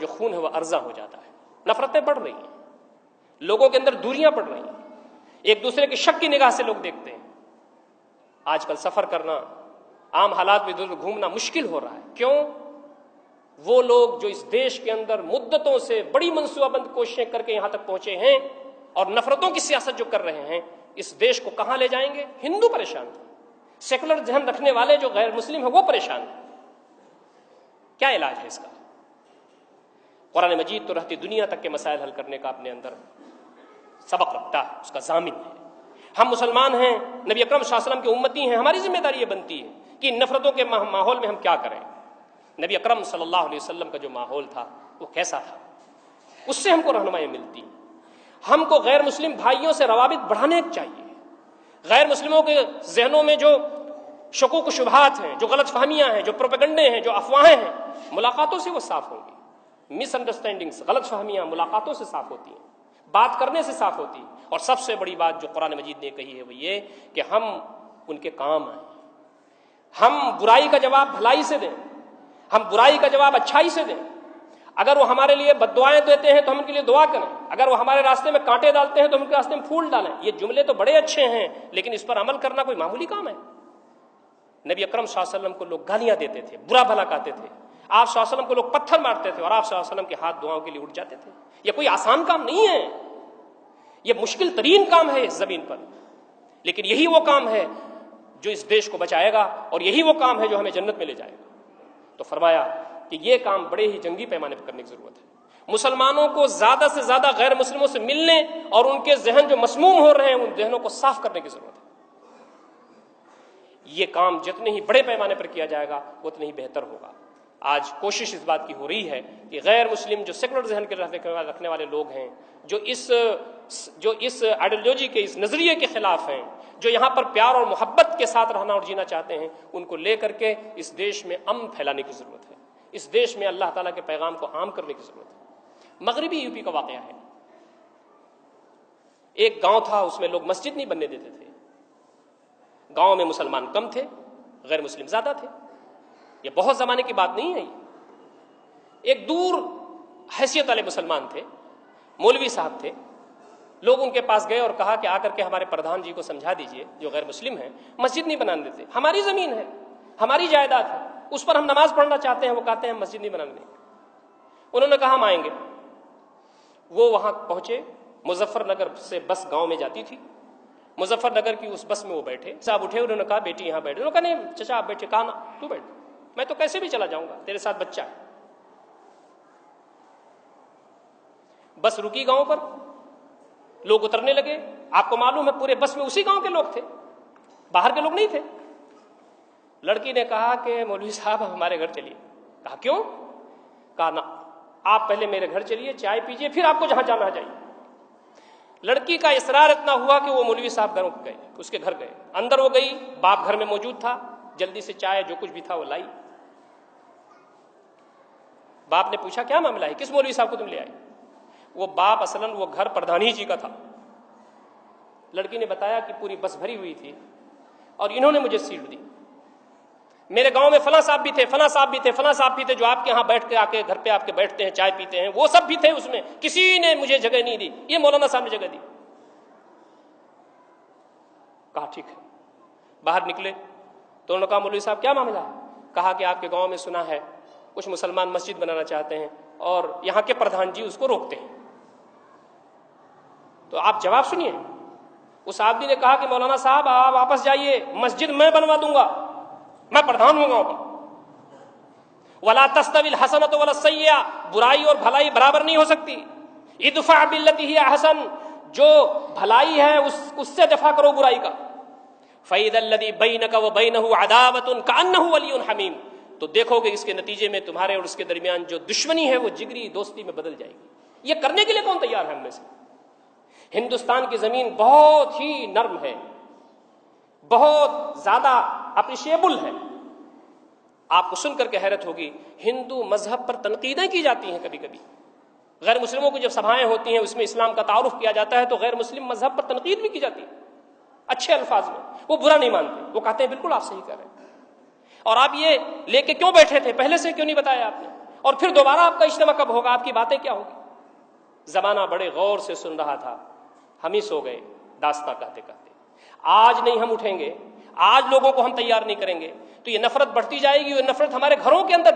خون ہے وہ ارزاں ہو جاتا ہے. نفرتیں بڑھ رہی ہیں, لوگوں کے اندر دوریاں پڑ رہی ہیں, ایک دوسرے کی شک کی نگاہ سے لوگ دیکھتے ہیں. آج کل سفر کرنا, عام حالات میں ادھر گھومنا مشکل ہو رہا ہے. کیوں؟ وہ لوگ جو اس دیش کے اندر مدتوں سے بڑی منصوبہ بند کوششیں کر کے یہاں تک پہنچے ہیں اور نفرتوں کی سیاست جو کر رہے ہیں, اس دیش کو کہاں لے جائیں گے؟ ہندو پریشان ہیں, سیکولر ذہن رکھنے والے جو غیر مسلم ہیں وہ پریشان ہیں. کیا علاج ہے اس کا؟ قرآن مجید تو رہتی دنیا تک کے مسائل حل کرنے کا اپنے اندر سبق رکھتا ہے, اس کا ضامن ہے. ہم مسلمان ہیں, نبی اکرم صلی اللہ علیہ وسلم کی امتی ہیں, ہماری ذمہ داری یہ بنتی ہے کہ ان نفرتوں کے ماحول میں ہم کیا کریں. نبی اکرم صلی اللہ علیہ وسلم کا جو ماحول تھا وہ کیسا تھا, اس سے ہم کو رہنمائی ملتی. ہم کو غیر مسلم بھائیوں سے روابط بڑھانے چاہیے. غیر مسلموں کے ذہنوں میں جو شکوک و شبہات ہیں, جو غلط فہمیاں ہیں, جو پروپیگنڈے ہیں, جو افواہیں ہیں, ملاقاتوں سے وہ صاف ہوں گی. مس انڈرسٹینڈنگز, غلط فہمیاں ملاقاتوں سے صاف ہوتی ہیں, بات کرنے سے صاف ہوتی. اور سب سے بڑی بات جو قرآن مجید نے کہی ہے وہ یہ کہ ہم ان کے کام آئیں. ہم برائی کا جواب بھلائی سے دیں, ہم برائی کا جواب اچھائی سے دیں. اگر وہ ہمارے لیے بد دعائیں دیتے ہیں تو ہم ان کے لیے دعا کریں, اگر وہ ہمارے راستے میں کانٹے ڈالتے ہیں تو ہم ان کے راستے میں پھول ڈالیں. یہ جملے تو بڑے اچھے ہیں, لیکن اس پر عمل کرنا کوئی معمولی کام ہے؟ نبی اکرم صلی اللہ علیہ وسلم کو لوگ گالیاں دیتے تھے, برا بھلا کہتے تھے, آپ صلی اللہ علیہ وسلم کو لوگ پتھر مارتے تھے, اور آپ صلی اللہ علیہ وسلم کے ہاتھ دعاؤں کے لیے اٹھ جاتے تھے. یہ کوئی آسان کام نہیں ہے, یہ مشکل ترین کام ہے اس زمین پر, لیکن یہی وہ کام ہے جو اس دیش کو بچائے گا, اور یہی وہ کام ہے جو ہمیں جنت میں لے جائے گا. تو فرمایا کہ یہ کام بڑے ہی جنگی پیمانے پر کرنے کی ضرورت ہے. مسلمانوں کو زیادہ سے زیادہ غیر مسلموں سے ملنے اور ان کے ذہن جو مسموم ہو رہے ہیں ان ذہنوں کو صاف کرنے کی ضرورت ہے. یہ کام جتنے ہی بڑے پیمانے پر کیا جائے گا اتنے ہی بہتر ہوگا. آج کوشش اس بات کی ہو رہی ہے کہ غیر مسلم جو سیکولر ذہن کے رکھنے والے لوگ ہیں, جو اس آئیڈیالوجی کے, اس نظریے کے خلاف ہیں, جو یہاں پر پیار اور محبت کے ساتھ رہنا اور جینا چاہتے ہیں, ان کو لے کر کے اس دیش میں امن پھیلانے کی ضرورت ہے. اس دیش میں اللہ تعالیٰ کے پیغام کو عام کرنے کی ضرورت ہے. مغربی یو پی کا واقعہ ہے. ایک گاؤں تھا, اس میں لوگ مسجد نہیں بننے دیتے تھے. گاؤں میں مسلمان کم تھے, غیر مسلم زیادہ تھے. یہ بہت زمانے کی بات نہیں ہے. ایک دور حیثیت والے مسلمان تھے, مولوی صاحب تھے. لوگ ان کے پاس گئے اور کہا کہ آ کر کے ہمارے پردھان جی کو سمجھا دیجئے جو غیر مسلم ہیں, مسجد نہیں بنانے دیتے. ہماری زمین ہے, ہماری جائیداد ہے, اس پر ہم نماز پڑھنا چاہتے ہیں, وہ کہتے ہیں مسجد نہیں بنانے. انہوں نے کہا ہم آئیں گے. وہ وہاں پہنچے. مظفر نگر سے بس گاؤں میں جاتی تھی. مظفر نگر کی اس بس میں وہ بیٹھے. صاحب اٹھے, انہوں نے کہا بیٹی یہاں بیٹھے. انہوں نے کہا نہیں چچا آپ بیٹھے. کہا نا تو بیٹھ, میں تو کیسے بھی چلا جاؤں گا, تیرے ساتھ بچہ ہے. بس رکی گاؤں پر, لوگ اترنے لگے. آپ کو معلوم ہے پورے بس میں اسی گاؤں کے لوگ تھے, باہر کے لوگ نہیں تھے. لڑکی نے کہا کہ مولوی صاحب ہمارے گھر چلیے. کہا کیوں؟ کہا نا آپ پہلے میرے گھر چلیے, چائے پیجیے, پھر آپ کو جہاں جانا جائیے. لڑکی کا اصرار اتنا ہوا کہ وہ مولوی صاحب گھر گئے, اس کے گھر گئے. اندر وہ گئی, باپ گھر میں موجود تھا. جلدی سے چائے جو کچھ بھی تھا وہ لائی. باپ نے پوچھا کیا معاملہ ہے, کس مولوی صاحب کو تم لے آئے؟ وہ باپ اصلاً وہ گھر پردھانی جی کا تھا. لڑکی نے بتایا کہ پوری بس بھری ہوئی تھی اور انہوں نے مجھے سیٹ دی. میرے گاؤں میں فلاں صاحب بھی تھے, فلاں صاحب بھی تھے, فلاں صاحب بھی تھے, جو آپ کے یہاں بیٹھ کے آ کے گھر پہ آپ کے بیٹھتے ہیں, چائے پیتے ہیں, وہ سب بھی تھے اس میں. کسی نے مجھے جگہ نہیں دی, یہ مولانا صاحب نے جگہ دی. کہا ٹھیک ہے. باہر نکلے تو انہوں نے کہا مولوی صاحب کیا معاملہ ہے؟ کہا کہ آپ کے گاؤں میں سنا ہے کچھ مسلمان مسجد بنانا چاہتے ہیں اور یہاں کے پردھان جی اس کو روکتے ہیں, تو آپ جواب سنیے. اس آدمی نے کہا کہ مولانا صاحب آپ واپس جائیے, مسجد میں بنوا دوں گا, میں پردھان ہوں گا. وَلَا تَسْتَوِي الْحَسَنَةُ وَلَا السَّيِّئَةُ, برائی اور بھلائی برابر نہیں ہو سکتی. ادفع باللتی ہی احسن, جو بھلائی ہے اس سے دفاع کرو برائی کا. فَإِذَا الَّذِي بَيْنَكَ وَبَيْنَهُ عَدَاوَةٌ كَأَنَّهُ وَلِيٌّ حَمِيمٌ, تو دیکھو گے اس کے نتیجے میں تمہارے اور اس کے درمیان جو دشمنی ہے وہ جگری دوستی میں بدل جائے گی. یہ کرنے کے لیے کون تیار ہے ہم میں سے؟ ہندوستان کی زمین بہت ہی نرم ہے, بہت زیادہ اپریشیبل ہے. آپ کو سن کر کے حیرت ہوگی, ہندو مذہب پر تنقیدیں کی جاتی ہیں کبھی کبھی. غیر مسلموں کی جب سبھائیں ہوتی ہیں اس میں اسلام کا تعارف کیا جاتا ہے تو غیر مسلم مذہب پر تنقید بھی کی جاتی ہے اچھے الفاظ میں. وہ برا نہیں مانتے, وہ کہتے ہیں بالکل آپ صحیح کہہ رہے ہیں. اور آپ یہ لے کے کیوں بیٹھے تھے, پہلے سے کیوں نہیں بتایا آپ نے؟ اور پھر دوبارہ آپ کا اجتماع کب ہوگا, آپ کی باتیں کیا ہوگی. زمانہ بڑے غور سے سن رہا تھا, ہم ہی سو گئے داستاں کہتے کہتے. آج نہیں ہم اٹھیں گے, آج لوگوں کو ہم تیار نہیں کریں گے تو یہ نفرت بڑھتی جائے گی, اور نفرت ہمارے گھروں کے اندر